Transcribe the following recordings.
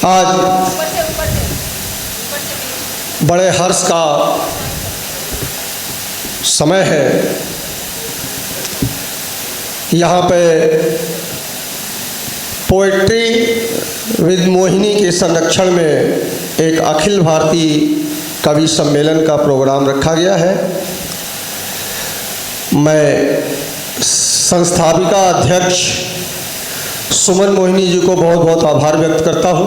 आज बड़े हर्ष का समय है। यहाँ पे पोएट्री विद मोहिनी के संरक्षण में एक अखिल भारतीय कवि सम्मेलन का प्रोग्राम रखा गया है। मैं संस्थापिका अध्यक्ष सुमन मोहिनी जी को बहुत बहुत आभार व्यक्त करता हूँ।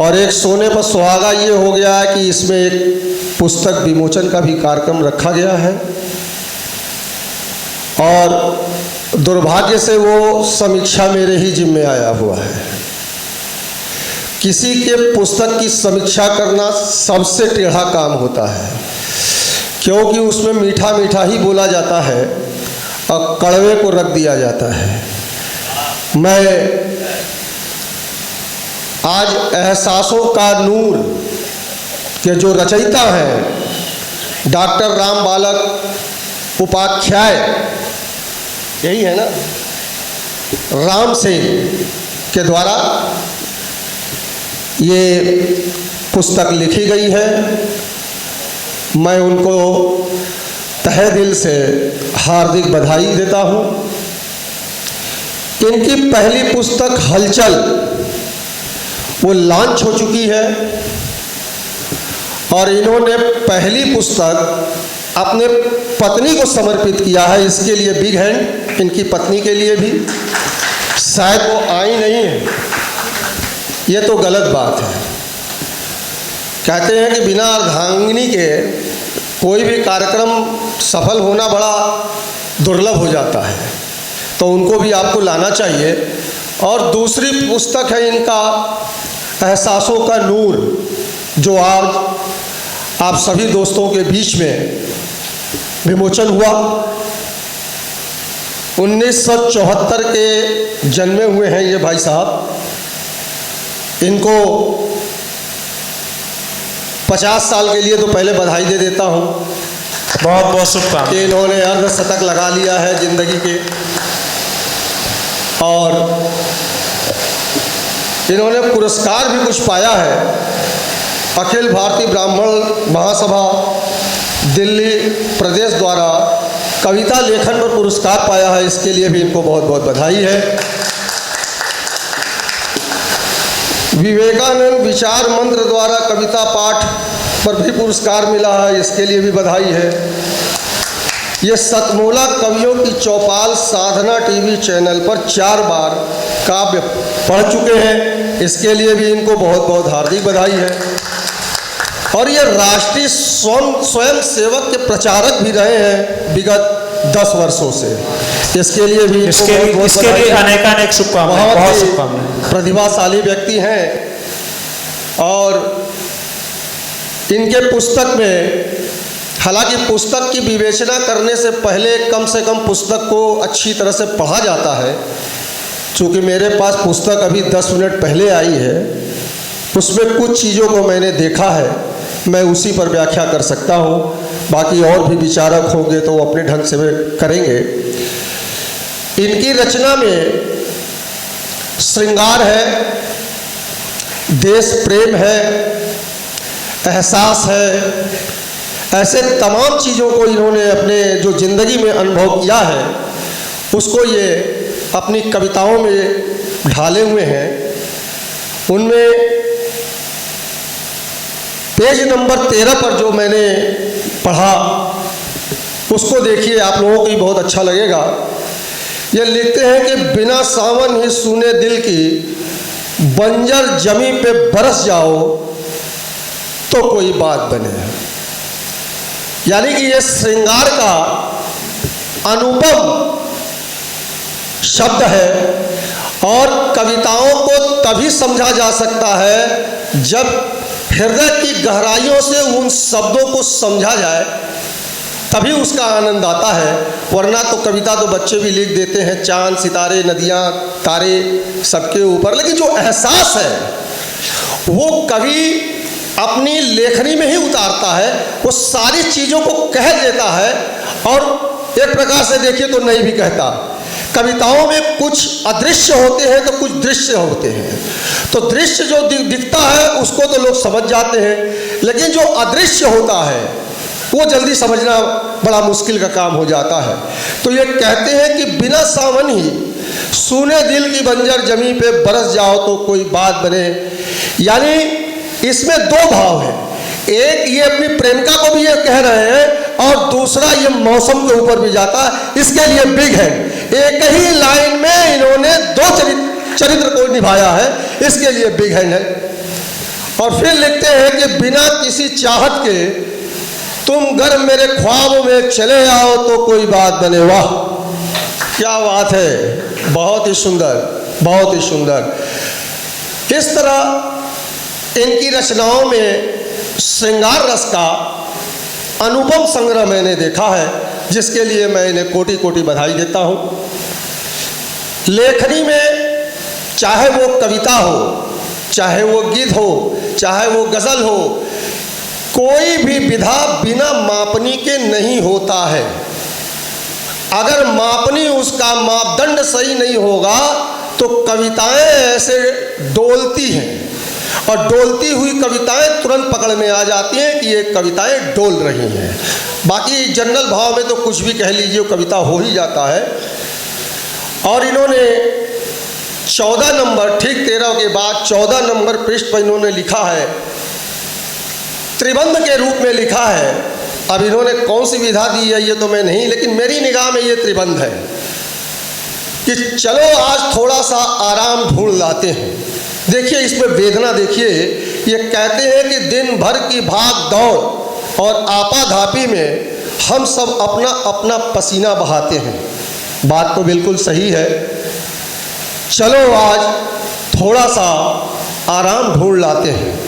और एक सोने पर सुहागा ये हो गया है कि इसमें एक पुस्तक विमोचन का भी कार्यक्रम रखा गया है। और दुर्भाग्य से वो समीक्षा मेरे ही जिम्मे आया हुआ है। किसी के पुस्तक की समीक्षा करना सबसे टेढ़ा काम होता है, क्योंकि उसमें मीठा मीठा ही बोला जाता है और कड़वे को रख दिया जाता है। मैं आज एहसासों का नूर के जो रचयिता हैं डॉक्टर राम बालक उपाध्याय, यही है ना, राम सिंह के द्वारा ये पुस्तक लिखी गई है। मैं उनको तहे दिल से हार्दिक बधाई देता हूँ। इनकी पहली पुस्तक हलचल वो लॉन्च हो चुकी है और इन्होंने पहली पुस्तक अपने पत्नी को समर्पित किया है। इसके लिए बिग हैंड इनकी पत्नी के लिए भी। शायद वो आई नहीं है, ये तो गलत बात है। कहते हैं कि बिना अर्धांगिनी के कोई भी कार्यक्रम सफल होना बड़ा दुर्लभ हो जाता है, तो उनको भी आपको लाना चाहिए। और दूसरी पुस्तक है इनका एहसासों का नूर, जो आज आप सभी दोस्तों के बीच में विमोचन हुआ। 1974 के जन्मे हुए हैं ये भाई साहब। इनको 50 साल के लिए तो पहले बधाई दे देता हूँ। बहुत बहुत शुभकामनाएं। इन्होंने अर्धशतक लगा लिया है जिंदगी के, और इन्होंने पुरस्कार भी कुछ पाया है। अखिल भारतीय ब्राह्मण महासभा दिल्ली प्रदेश द्वारा कविता लेखन पर पुरस्कार पाया है। इसके लिए भी इनको बहुत बहुत बधाई है। विवेकानंद विचार मंत्र द्वारा कविता पाठ पर भी पुरस्कार मिला है, इसके लिए भी बधाई है। ये सतमूला कवियों की चौपाल साधना टीवी चैनल पर 4 बार काव्य पढ़ चुके हैं, इसके लिए भी इनको बहुत बहुत हार्दिक बधाई है। और ये राष्ट्रीय स्वयं सेवक के प्रचारक भी रहे हैं विगत 10 वर्षों से, इसके लिए भी इसके लिए अनेकानेक शुभकामनाएं। बहुत शुभकामनाएं। प्रतिभाशाली व्यक्ति हैं। और इनके पुस्तक में, हालांकि पुस्तक की विवेचना करने से पहले कम से कम पुस्तक को अच्छी तरह से पढ़ा जाता है। चूँकि मेरे पास पुस्तक अभी 10 मिनट पहले आई है, उसमें कुछ चीज़ों को मैंने देखा है, मैं उसी पर व्याख्या कर सकता हूँ। बाकी और भी विचारक होंगे तो वो अपने ढंग से करेंगे। इनकी रचना में श्रृंगार है, देश प्रेम है, एहसास है, ऐसे तमाम चीज़ों को इन्होंने अपने जो ज़िंदगी में अनुभव किया है उसको ये अपनी कविताओं में ढाले हुए हैं। उनमें पेज नंबर 13 पर जो मैंने पढ़ा उसको देखिए, आप लोगों को भी बहुत अच्छा लगेगा। ये लिखते हैं कि बिना सावन ही सूने दिल की बंजर जमी पे बरस जाओ तो कोई बात बने। यानी कि ये श्रृंगार का अनुपम शब्द है और कविताओं को तभी समझा जा सकता है जब हृदय की गहराइयों से उन शब्दों को समझा जाए, तभी उसका आनंद आता है। वरना तो कविता तो बच्चे भी लिख देते हैं, चांद सितारे नदियाँ तारे सबके ऊपर, लेकिन जो एहसास है वो कवि अपनी लेखनी में ही उतारता है। वो सारी चीज़ों को कह देता है और एक प्रकार से देखिए तो नहीं भी कहता। कविताओं में कुछ अदृश्य होते हैं तो कुछ दृश्य होते हैं। तो दृश्य जो दिखता है उसको तो लोग समझ जाते हैं, लेकिन जो अदृश्य होता है वो जल्दी समझना बड़ा मुश्किल का काम हो जाता है। तो ये कहते हैं कि बिना सावन ही सूने दिल की बंजर जमी पे बरस जाओ तो कोई बात बने। यानी इसमें दो भाव है, एक ये अपनी प्रेमिका को भी ये कह रहे हैं और दूसरा ये मौसम के ऊपर भी जाता है। इसके लिए बिग है, एक ही लाइन में इन्होंने दो चरित्र को निभाया है, इसके लिए बिग हैंड है। और फिर लिखते हैं कि बिना किसी चाहत के तुम घर मेरे ख्वाबों में चले आओ तो कोई बात बने। वाह क्या बात है, बहुत ही सुंदर, बहुत ही सुंदर। इस तरह इनकी रचनाओं में श्रृंगार रस का अनुपम संग्रह मैंने देखा है, जिसके लिए मैं इन्हें कोटि कोटि बधाई देता हूँ। लेखनी में चाहे वो कविता हो, चाहे वो गीत हो, चाहे वो गज़ल हो, कोई भी विधा बिना मापनी के नहीं होता है। अगर मापनी उसका मापदंड सही नहीं होगा तो कविताएं ऐसे डोलती हैं, और डोलती हुई कविताएं तुरंत पकड़ में आ जाती हैं कि ये कविताएं डोल रही हैं। बाकी जनरल भाव में तो कुछ भी कह लीजिए वो कविता हो ही जाता है। और इन्होंने 14 नंबर, ठीक 13 के बाद 14 नंबर पृष्ठ पर इन्होंने लिखा है, त्रिबंध के रूप में लिखा है। अब इन्होंने कौन सी विधा दी है ये तो मैं नहीं, लेकिन मेरी निगाह में ये त्रिबंध है कि चलो आज थोड़ा सा आराम ढूंढ लाते हैं। देखिए इसमें वेदना देखिए, ये कहते हैं कि दिन भर की भाग दौड़ और आपाधापी में हम सब अपना अपना पसीना बहाते हैं। बात तो बिल्कुल सही है, चलो आज थोड़ा सा आराम ढूंढ लाते हैं।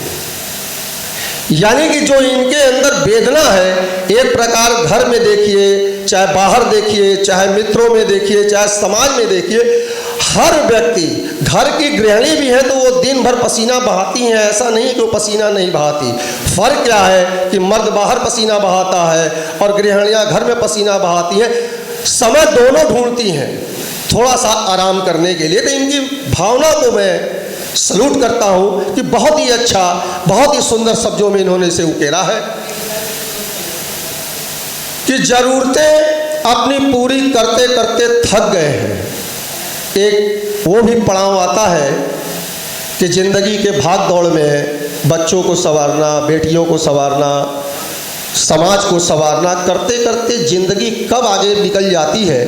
यानी कि जो इनके अंदर वेदना है, एक प्रकार घर में देखिए, चाहे बाहर देखिए, चाहे मित्रों में देखिए, चाहे समाज में देखिए, हर व्यक्ति, घर की गृहिणी भी है तो वो दिन भर पसीना बहाती हैं, ऐसा नहीं कि वो पसीना नहीं बहाती। फ़र्क क्या है कि मर्द बाहर पसीना बहाता है और गृहिणियाँ घर में पसीना बहाती हैं। समय दोनों ढूंढती हैं थोड़ा सा आराम करने के लिए। तो इनकी भावना को मैं सलूट करता हूँ कि बहुत ही अच्छा, बहुत ही सुंदर शब्दों में इन्होंने इसे उकेरा है कि ज़रूरतें अपनी पूरी करते करते थक गए हैं। एक वो भी पड़ाव आता है कि ज़िंदगी के भाग दौड़ में बच्चों को संवारना, बेटियों को संवारना, समाज को संवारना करते करते ज़िंदगी कब आगे निकल जाती है,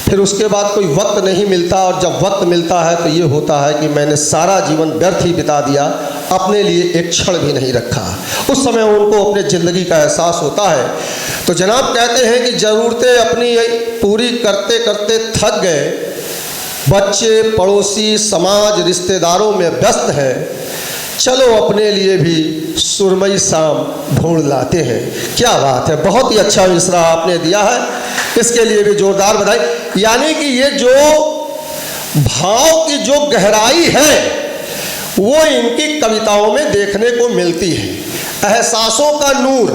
फिर उसके बाद कोई वक्त नहीं मिलता। और जब वक्त मिलता है तो ये होता है कि मैंने सारा जीवन व्यर्थ ही बिता दिया, अपने लिए एक क्षण भी नहीं रखा। उस समय उनको अपने ज़िंदगी का एहसास होता है। तो जनाब कहते हैं कि ज़रूरतें अपनी पूरी करते करते थक गए, बच्चे, पड़ोसी, समाज, रिश्तेदारों में व्यस्त हैं, चलो अपने लिए भी सुरमई शाम ढूंढ लाते हैं। क्या बात है, बहुत ही अच्छा मिसरा आपने दिया है, इसके लिए भी जोरदार बधाई। यानी कि ये जो भाव की जो गहराई है वो इनकी कविताओं में देखने को मिलती है। एहसासों का नूर,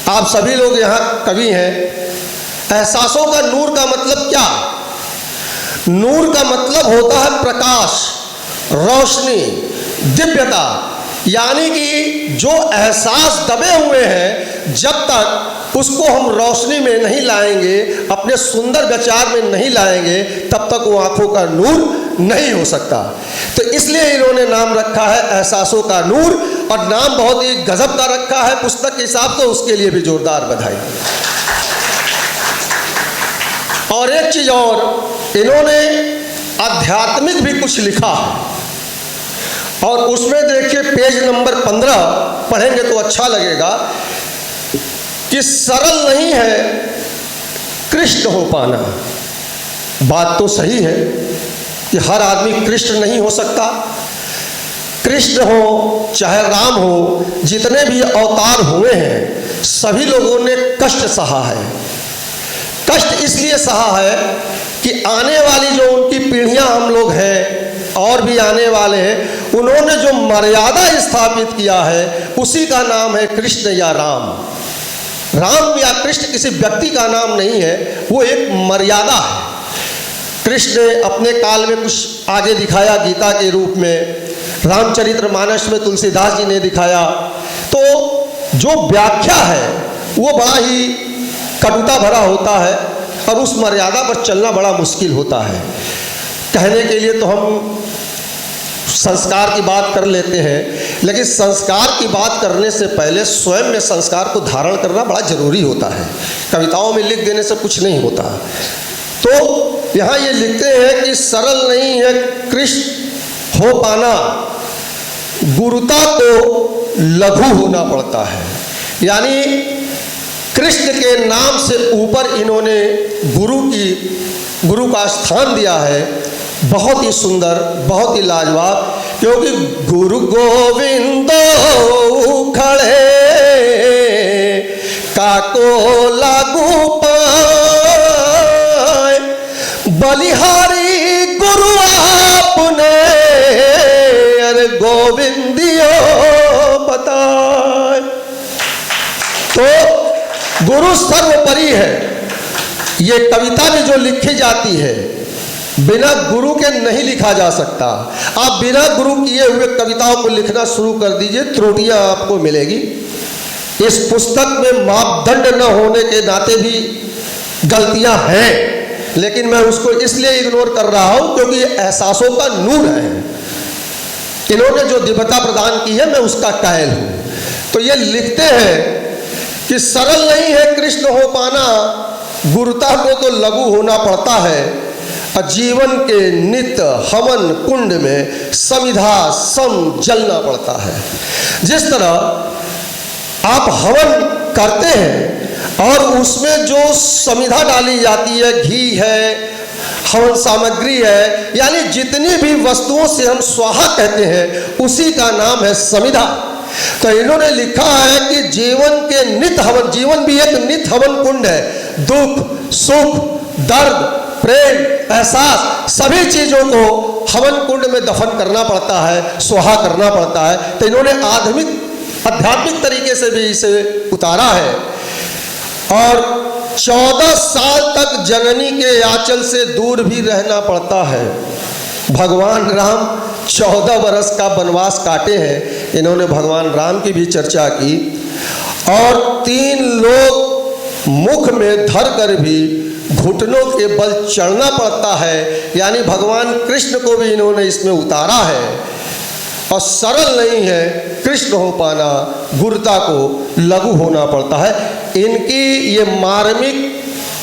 आप सभी लोग यहाँ कवि हैं, एहसासों का नूर का मतलब क्या? नूर का मतलब होता है प्रकाश, रोशनी, दिव्यता। यानी कि जो एहसास दबे हुए हैं, जब तक उसको हम रोशनी में नहीं लाएंगे, अपने सुंदर विचार में नहीं लाएंगे, तब तक वो आंखों का नूर नहीं हो सकता। तो इसलिए इन्होंने नाम रखा है एहसासों का नूर, और नाम बहुत ही गजब का रखा है पुस्तक के हिसाब से, उसके लिए भी जोरदार बधाई। और एक चीज़ और, इन्होंने आध्यात्मिक भी कुछ लिखा है, और उसमें देखिए पेज नंबर 15 पढ़ेंगे तो अच्छा लगेगा कि सरल नहीं है कृष्ण हो पाना। बात तो सही है कि हर आदमी कृष्ण नहीं हो सकता। कृष्ण हो चाहे राम हो, जितने भी अवतार हुए हैं, सभी लोगों ने कष्ट सहा है। कष्ट इसलिए सहा है कि आने वाली जो उनकी पीढ़ियां हम लोग हैं और भी आने वाले हैं, उन्होंने जो मर्यादा स्थापित किया है उसी का नाम है कृष्ण या राम। राम या कृष्ण किसी व्यक्ति का नाम नहीं है, वो एक मर्यादा है। कृष्ण ने अपने काल में कुछ आगे दिखाया गीता के रूप में, रामचरितमानस में तुलसीदास जी ने दिखाया। तो जो व्याख्या है वो बड़ा ही कटुता भरा होता है और उस मर्यादा पर चलना बड़ा मुश्किल होता है। कहने के लिए तो हम संस्कार की बात कर लेते हैं, लेकिन संस्कार की बात करने से पहले स्वयं में संस्कार को धारण करना बड़ा जरूरी होता है। कविताओं में लिख देने से कुछ नहीं होता। तो यहाँ ये लिखते हैं कि सरल नहीं है कृष्ण हो पाना, गुरुता को लघु होना पड़ता है। यानी कृष्ण के नाम से ऊपर इन्होंने गुरु का स्थान दिया है। बहुत ही सुंदर, बहुत ही लाजवाब, क्योंकि गुरु गोविंदो खड़े काको लागू पाए, बलिहारी गुरु आपने अरे गोविंदियो बताए। तो गुरु सर्वोपरि है। ये कविता भी जो लिखी जाती है बिना गुरु के नहीं लिखा जा सकता। आप बिना गुरु किए हुए कविताओं को लिखना शुरू कर दीजिए, त्रुटियां आपको मिलेगी। इस पुस्तक में मापदंड न होने के नाते भी गलतियां हैं, लेकिन मैं उसको इसलिए इग्नोर कर रहा हूं क्योंकि ये एहसासों का नूर है। इन्होंने जो दिव्यता प्रदान की है मैं उसका कायल हूं। तो ये लिखते हैं कि सरल नहीं है कृष्ण हो पाना, गुरुता को तो लघु होना पड़ता है, और जीवन के नित्य हवन कुंड में समिधा सम जलना पड़ता है। जिस तरह आप हवन करते हैं और उसमें जो समिधा डाली जाती है, घी है, हवन सामग्री है, यानी जितनी भी वस्तुओं से हम स्वाहा कहते हैं उसी का नाम है समिधा। तो इन्होंने लिखा है कि जीवन के नित्य हवन, जीवन भी एक नित्य हवन कुंड है। दुख, सुख, दर्द, प्रेम, एहसास, सभी चीजों को हवन कुंड में दफन करना पड़ता है, स्वाहा करना पड़ता है। तो इन्होंने आध्यात्मिक तरीके से भी इसे उतारा है। और 14 साल तक जननी के आंचल से दूर भी रहना पड़ता है। भगवान राम 14 वर्ष का वनवास काटे हैं। इन्होंने भगवान राम की भी चर्चा की। और 3 लोग मुख में धर कर भी घुटनों के बल चढ़ना पड़ता है, यानी भगवान कृष्ण को भी इन्होंने इसमें उतारा है। और सरल नहीं है कृष्ण हो पाना, गुरुता को लघु होना पड़ता है। इनकी ये मार्मिक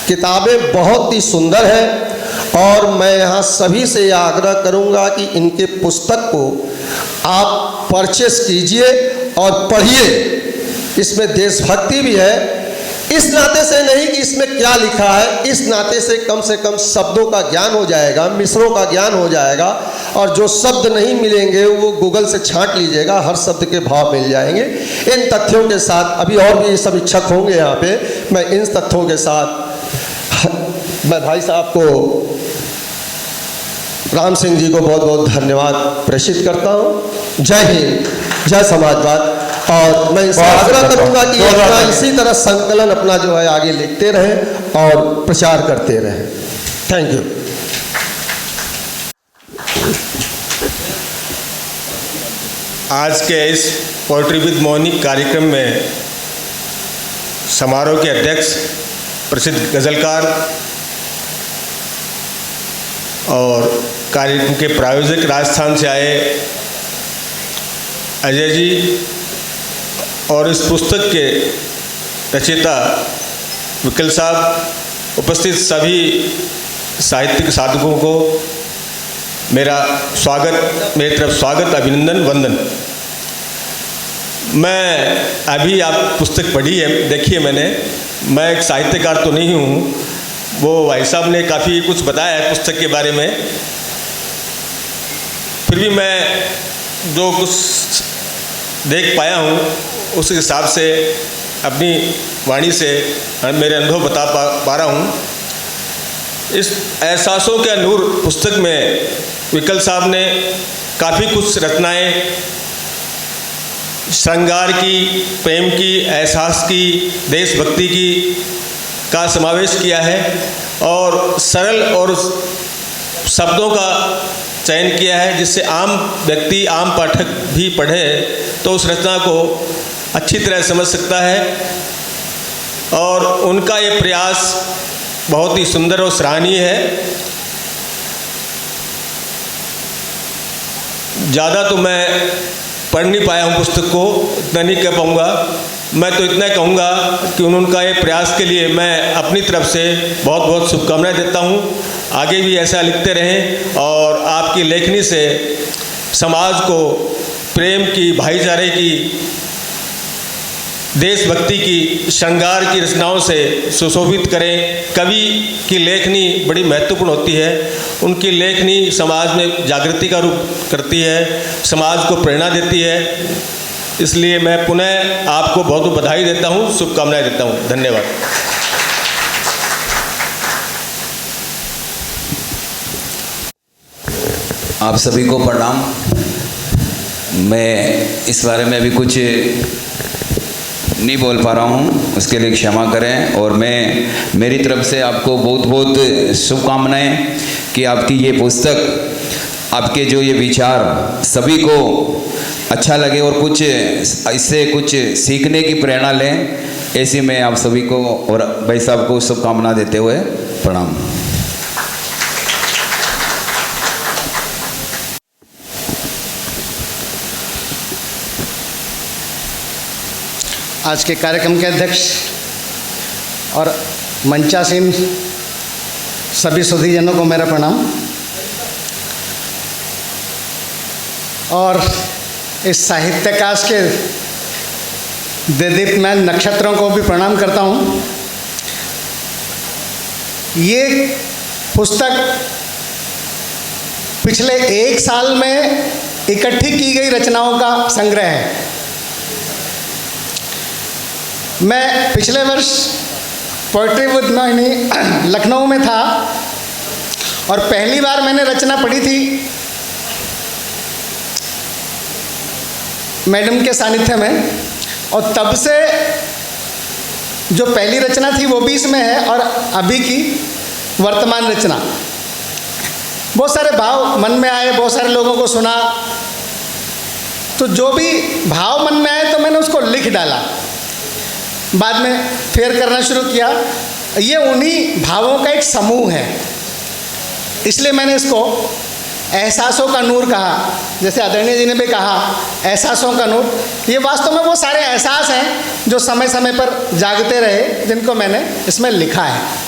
किताबें बहुत ही सुंदर है और मैं यहाँ सभी से यह आग्रह करूँगा कि इनके पुस्तक को आप परचेस कीजिए और पढ़िए। इसमें देशभक्ति भी है, इस नाते से नहीं कि इसमें क्या लिखा है, इस नाते से कम शब्दों का ज्ञान हो जाएगा, मिसरों का ज्ञान हो जाएगा। और जो शब्द नहीं मिलेंगे वो गूगल से छांट लीजिएगा, हर शब्द के भाव मिल जाएंगे। इन तथ्यों के साथ अभी और भी समीक्षक होंगे यहाँ पे, मैं इन तथ्यों के साथ मैं भाई साहब को, राम सिंह जी को बहुत बहुत धन्यवाद प्रेषित करता हूँ। जय हिंद, जय समाजवाद। और मैं इसे आग्रह करूँगा कि अपना इसी तरह संकलन अपना जो है आगे लिखते रहें और प्रचार करते रहें। Thank you. आज के इस पोएट्री विद मोहिनी कार्यक्रम में समारोह के अध्यक्ष, प्रसिद्ध गज़लकार और कार्यक्रम के प्रायोजक राजस्थान से आए अजय जी और इस पुस्तक के रचयिता विकल साहब, उपस्थित सभी साहित्यिक साधकों को मेरा स्वागत, मेरी तरफ स्वागत, अभिनंदन, वंदन। मैं अभी आप पुस्तक पढ़ी है, देखी है मैंने। मैं एक साहित्यकार तो नहीं हूँ, वो भाई साहब ने काफ़ी कुछ बताया है पुस्तक के बारे में, फिर भी मैं जो कुछ देख पाया हूँ उस हिसाब से अपनी वाणी से मेरे अनुभव बता पा रहा हूँ। इस एहसासों के नूर पुस्तक में विकल साहब ने काफ़ी कुछ रचनाएं श्रृंगार की, प्रेम की, एहसास की, देशभक्ति की का समावेश किया है और सरल और शब्दों का चयन किया है जिससे आम व्यक्ति, आम पाठक भी पढ़े तो उस रचना को अच्छी तरह समझ सकता है। और उनका ये प्रयास बहुत ही सुंदर और सराहनीय है। ज़्यादा तो मैं पढ़ नहीं पाया हूँ पुस्तक को, इतना नहीं कह पाऊँगा। मैं तो इतना कहूँगा कि उनका ये प्रयास के लिए मैं अपनी तरफ से बहुत बहुत शुभकामनाएं देता हूँ। आगे भी ऐसा लिखते रहें और आपकी लेखनी से समाज को प्रेम की, भाईचारे की, देशभक्ति की, श्रृंगार की रचनाओं से सुशोभित करें। कवि की लेखनी बड़ी महत्वपूर्ण होती है। उनकी लेखनी समाज में जागृति का रूप करती है, समाज को प्रेरणा देती है। इसलिए मैं पुनः आपको बहुत बहुत बधाई देता हूँ, शुभकामनाएं देता हूँ। धन्यवाद। आप सभी को प्रणाम। मैं इस बारे में अभी कुछ नहीं बोल पा रहा हूँ, उसके लिए क्षमा करें। और मैं मेरी तरफ से आपको बहुत बहुत शुभकामनाएं कि आपकी ये पुस्तक, आपके जो ये विचार सभी को अच्छा लगे और कुछ इससे कुछ सीखने की प्रेरणा लें। ऐसी मैं आप सभी को और भाई साहब को शुभकामना देते हुए प्रणाम। आज के कार्यक्रम के अध्यक्ष और मंचासीन सभी सुधीजनों को मेरा प्रणाम। और इस साहित्याकाश के दीप्तमान नक्षत्रों को भी प्रणाम करता हूँ। ये पुस्तक पिछले 1 साल में इकट्ठी की गई रचनाओं का संग्रह है। मैं पिछले वर्ष पोइट्री विद मोहिनी लखनऊ में था और पहली बार मैंने रचना पढ़ी थी मैडम के सानिध्य में। और तब से जो पहली रचना थी वो भी इसमें है और अभी की वर्तमान रचना। बहुत सारे भाव मन में आए, बहुत सारे लोगों को सुना, तो जो भी भाव मन में आए तो मैंने उसको लिख डाला। बाद में फेर करना शुरू किया। ये उन्हीं भावों का एक समूह है, इसलिए मैंने इसको एहसासों का नूर कहा। जैसे आदरणीय जी ने भी कहा एहसासों का नूर, ये वास्तव में वो सारे एहसास हैं जो समय समय पर जागते रहे, जिनको मैंने इसमें लिखा है।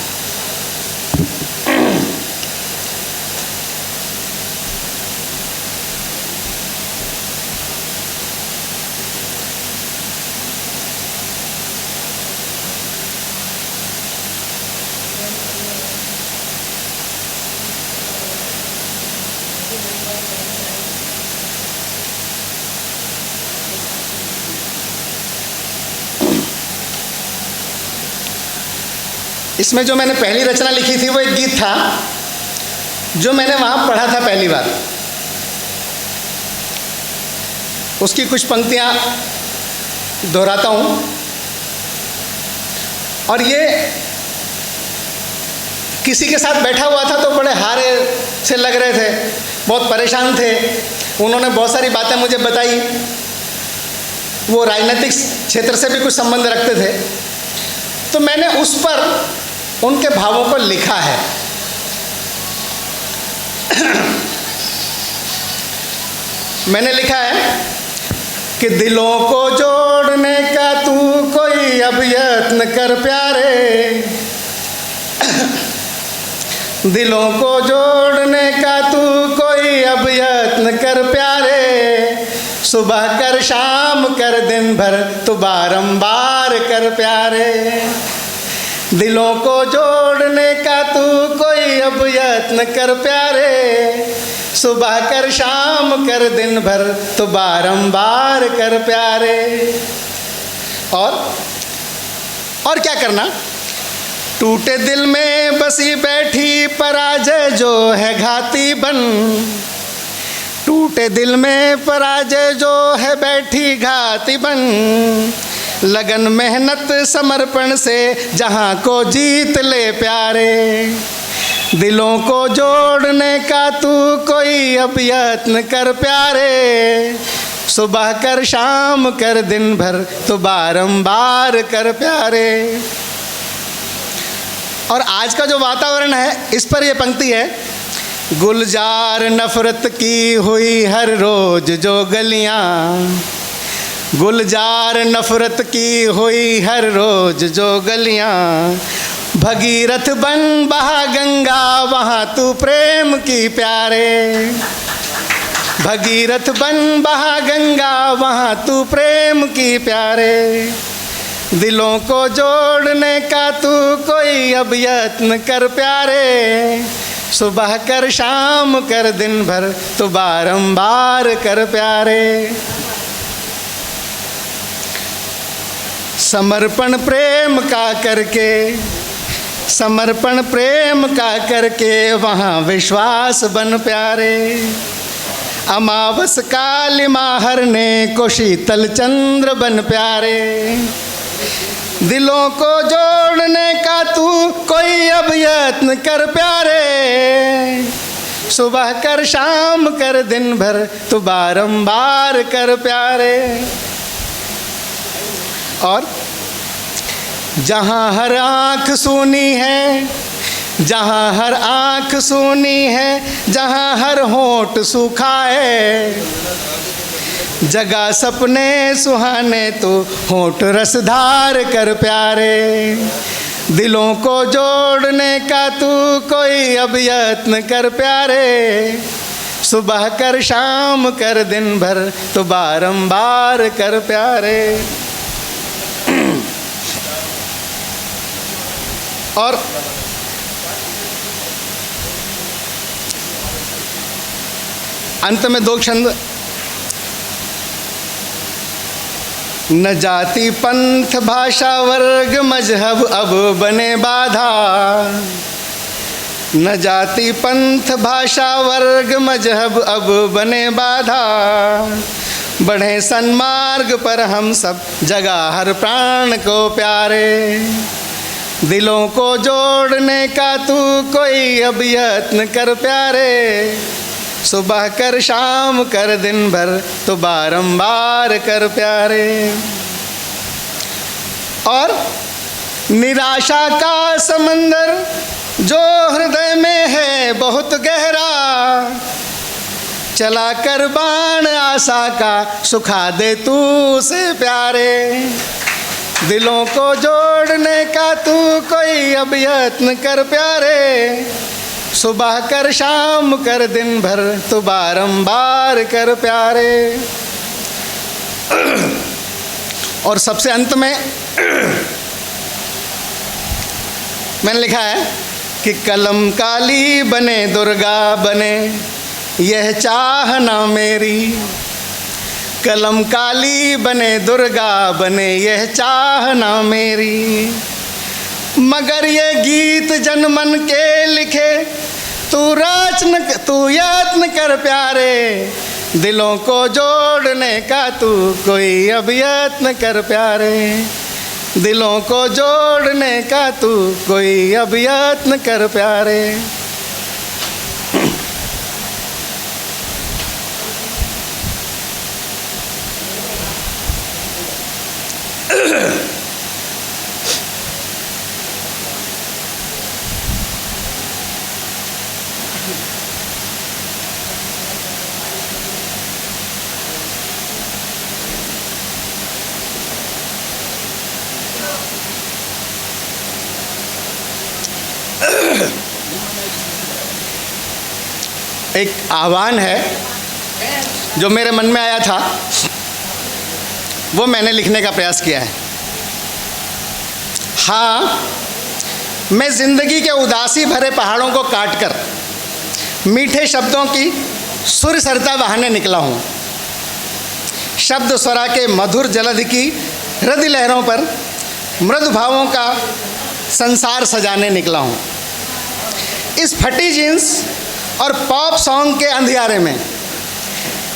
इसमें जो मैंने पहली रचना लिखी थी वो एक गीत था जो मैंने वहाँ पढ़ा था पहली बार। उसकी कुछ पंक्तियाँ दोहराता हूँ। और ये किसी के साथ बैठा हुआ था तो बड़े हारे से लग रहे थे, बहुत परेशान थे। उन्होंने बहुत सारी बातें मुझे बताई, वो राजनीतिक क्षेत्र से भी कुछ संबंध रखते थे। तो मैंने उस पर उनके भावों को लिखा है। मैंने लिखा है कि दिलों को जोड़ने का तू कोई अब यत्न कर प्यारे, दिलों को जोड़ने का तू कोई अब यत्न कर प्यारे, सुबह कर शाम कर दिन भर तू बारंबार कर प्यारे, दिलों को जोड़ने का तू कोई अब यत्न कर प्यारे, सुबह कर शाम कर दिन भर तू बारंबार कर प्यारे। और क्या करना, टूटे दिल में बसी बैठी पराजय जो है घाती बन, टूटे दिल में पराजय जो है बैठी घाती बन, लगन मेहनत समर्पण से जहाँ को जीत ले प्यारे, दिलों को जोड़ने का तू कोई अब यत्न कर प्यारे, सुबह कर शाम कर दिन भर तो बारंबार कर प्यारे। और आज का जो वातावरण है इस पर यह पंक्ति है, गुलजार नफरत की हुई हर रोज जो गलियां, गुलजार नफरत की हुई हर रोज जो गलियां, भगीरथ बन बहा गंगा वहाँ तू प्रेम की प्यारे, भगीरथ बन बहा गंगा वहाँ तू प्रेम की प्यारे। दिलों को जोड़ने का तू कोई अब यत्न कर प्यारे, सुबह कर शाम कर दिन भर तो बारंबार कर प्यारे। समर्पण प्रेम का करके, समर्पण प्रेम का करके वहाँ विश्वास बन प्यारे, अमावस कालिमा हरने को शीतल चंद्र बन प्यारे। दिलों को जोड़ने का तू कोई अब यत्न कर प्यारे, सुबह कर शाम कर दिन भर तो बारंबार कर प्यारे। और जहाँ हर आँख सूनी है, जहाँ हर आँख सूनी है, जहाँ हर होंठ सूखा है, जगा सपने सुहाने तो होंठ रसधार कर प्यारे। दिलों को जोड़ने का तू कोई अब यत्न कर प्यारे, सुबह कर शाम कर दिन भर तो बारंबार कर प्यारे। और अंत में दो छंद, न जाति पंथ भाषा वर्ग मजहब अब बने बाधा, न जाति पंथ भाषा वर्ग मजहब अब बने बाधा, बढ़े सन्मार्ग पर हम सब जगा हर प्राण को प्यारे। दिलों को जोड़ने का तू कोई अब यत्न कर प्यारे, सुबह कर शाम कर दिन भर तो बारंबार कर प्यारे। और निराशा का समंदर जो हृदय में है बहुत गहरा, चला कर बाण आशा का सुखा दे तू उसे प्यारे। दिलों को जोड़ने का तू कोई अब यत्न कर प्यारे, सुबह कर शाम कर दिन भर तो बारंबार कर प्यारे। और सबसे अंत में मैंने लिखा है कि कलम काली बने दुर्गा बने यह चाहना मेरी, कलम काली बने दुर्गा बने यह चाहना मेरी, मगर ये गीत जनमन के लिखे तू यत्न कर प्यारे। दिलों को जोड़ने का तू कोई अब यत्न कर प्यारे, दिलों को जोड़ने का तू कोई अब यत्न कर प्यारे। एक आह्वान है जो मेरे मन में आया था, वो मैंने लिखने का प्रयास किया है। हाँ, मैं ज़िंदगी के उदासी भरे पहाड़ों को काटकर मीठे शब्दों की सुर सरता बहाने निकला हूँ। शब्द स्वरा के मधुर जलधि की हृदय लहरों पर मृदु भावों का संसार सजाने निकला हूँ। इस फटी जीन्स और पॉप सॉन्ग के अंधियारे में,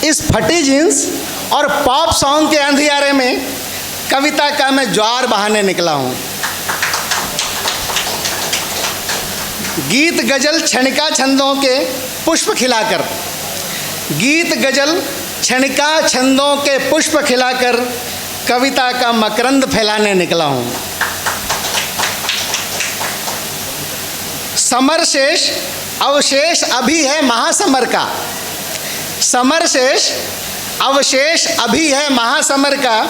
इस फटी जीन्स और पॉप सॉन्ग के अंधियारे में कविता का मैं ज्वार बहाने निकला हूँ। गीत गजल क्षणिका छंदों के पुष्प खिलाकर, गीत गजल क्षणिका छंदों के पुष्प खिलाकर कविता का मकरंद फैलाने निकला हूँ। समर शेष अवशेष अभी है महासमर का, समर शेष अवशेष अभी है महासमर का,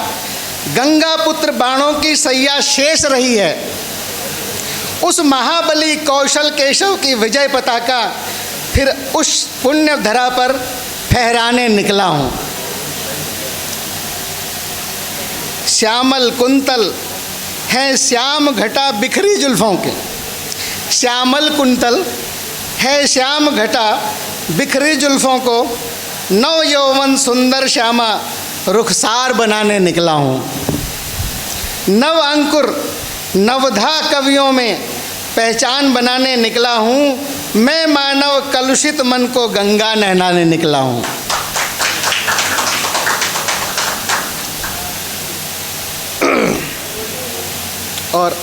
गंगा पुत्र बाणों की सैया शेष रही है। उस महाबली कौशल केशव की विजय पताका फिर उस पुण्य धरा पर फहराने निकला हूँ। श्यामल कुंतल है श्याम घटा बिखरी जुल्फों के, श्यामल कुंतल है श्याम घटा बिखरी जुल्फों को नव यौवन सुंदर श्यामा रुखसार बनाने निकला हूँ। नव अंकुर नवधा कवियों में पहचान बनाने निकला हूँ। मैं मानव कलुषित मन को गंगा नहलाने निकला हूँ। और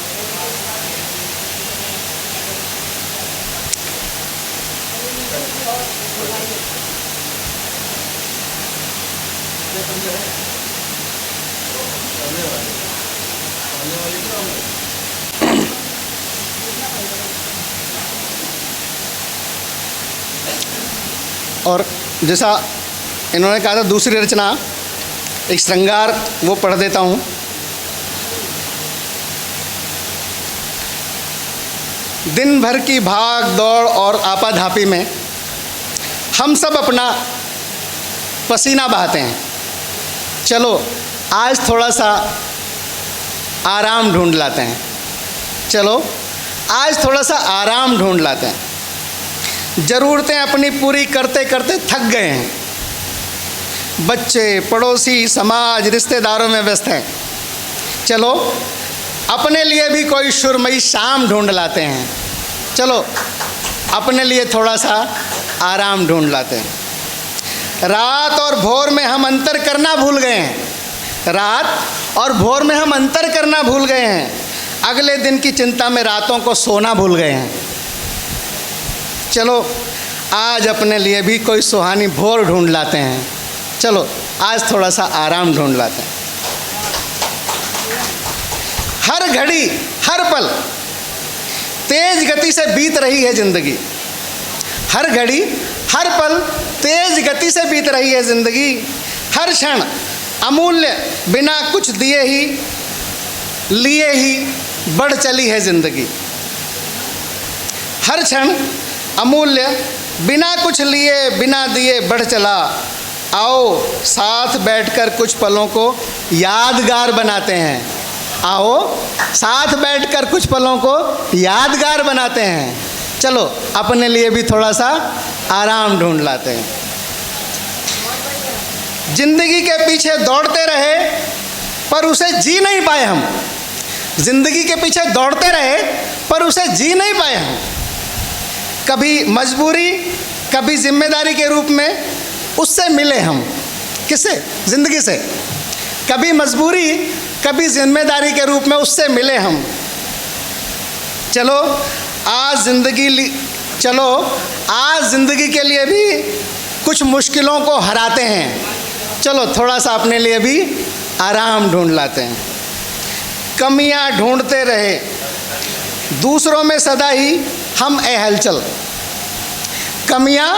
और जैसा इन्होंने कहा था दूसरी रचना एक श्रृंगार, वो पढ़ देता हूँ। दिन भर की भाग दौड़ और आपाधापी में हम सब अपना पसीना बहाते हैं। चलो आज थोड़ा सा आराम ढूंढ लाते हैं, चलो आज थोड़ा सा आराम ढूंढ लाते हैं। ज़रूरतें अपनी पूरी करते करते थक गए हैं। बच्चे, पड़ोसी, समाज, रिश्तेदारों में व्यस्त हैं। चलो अपने लिए भी कोई सुरमई शाम ढूंढ लाते हैं। चलो अपने लिए थोड़ा सा आराम ढूंढ लाते हैं। रात और भोर में हम अंतर करना भूल गए हैं। रात और भोर में हम अंतर करना भूल गए हैं। अगले दिन की चिंता में रातों को सोना भूल गए हैं। चलो आज अपने लिए भी कोई सुहानी भोर ढूंढ लाते हैं। चलो आज थोड़ा सा आराम ढूंढ लाते हैं। हर घड़ी हर पल तेज गति से बीत रही है जिंदगी। हर घड़ी हर पल तेज गति से बीत रही है जिंदगी। हर क्षण अमूल्य बिना कुछ दिए ही लिए ही बढ़ चली है जिंदगी। हर क्षण अमूल्य बिना कुछ लिए बिना दिए बढ़ चला। आओ साथ बैठकर कुछ पलों को यादगार बनाते हैं। आओ साथ बैठकर कुछ पलों को यादगार बनाते हैं। चलो अपने लिए भी थोड़ा सा आराम ढूंढ लाते हैं। जिंदगी के पीछे दौड़ते रहे पर उसे जी नहीं पाए हम। जिंदगी के पीछे दौड़ते रहे पर उसे जी नहीं पाए हम। कभी मजबूरी कभी जिम्मेदारी के रूप में उससे मिले हम। किससे? जिंदगी से। कभी मजबूरी कभी जिम्मेदारी के रूप में उससे मिले हम। चलो आज जिंदगी के लिए भी कुछ मुश्किलों को हराते हैं। चलो थोड़ा सा अपने लिए भी आराम ढूंढ लाते हैं। कमियां ढूंढते रहे दूसरों में सदा ही हम हलचल। कमियां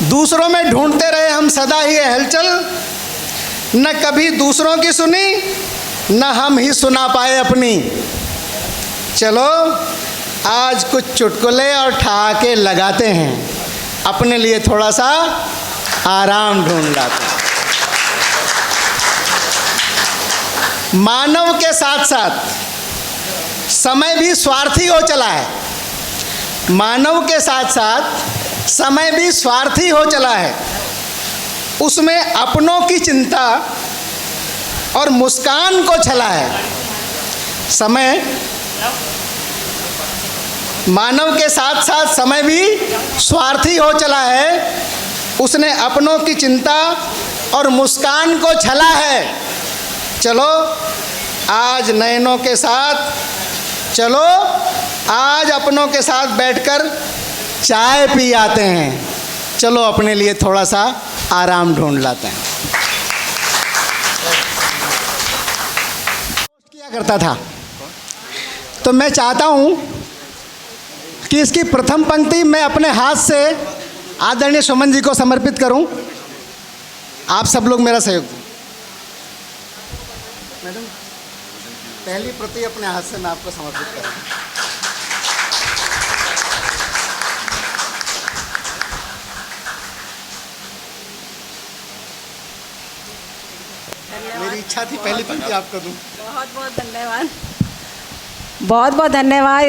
दूसरों में ढूंढते रहे हम सदा ही हलचल। न कभी दूसरों की सुनी न हम ही सुना पाए अपनी। चलो आज कुछ चुटकुले और ठहाके लगाते हैं। अपने लिए थोड़ा सा आराम ढूंढ लाते हैं। मानव के साथ साथ समय भी स्वार्थी हो चला है। मानव के साथ साथ समय भी स्वार्थी हो चला है। उसमें अपनों की चिंता और मुस्कान को छला है। समय मानव के साथ साथ समय भी स्वार्थी हो चला है। उसने अपनों की चिंता और मुस्कान को छला है। चलो आज नयनों के साथ, चलो आज अपनों के साथ बैठकर चाय पी आते हैं, चलो अपने लिए थोड़ा सा आराम ढूंढ लाते हैं। किया करता था, तो मैं चाहता हूं कि इसकी प्रथम पंक्ति मैं अपने हाथ से आदरणीय सुमन जी को समर्पित करूं। आप सब लोग मेरा सहयोग दें। मैडम, पहली प्रति अपने हाथ से मैं आपको समर्पित करूं। मेरी इच्छा थी पहली पंक्ति आपको दूं। बहुत बहुत धन्यवाद, बहुत बहुत धन्यवाद।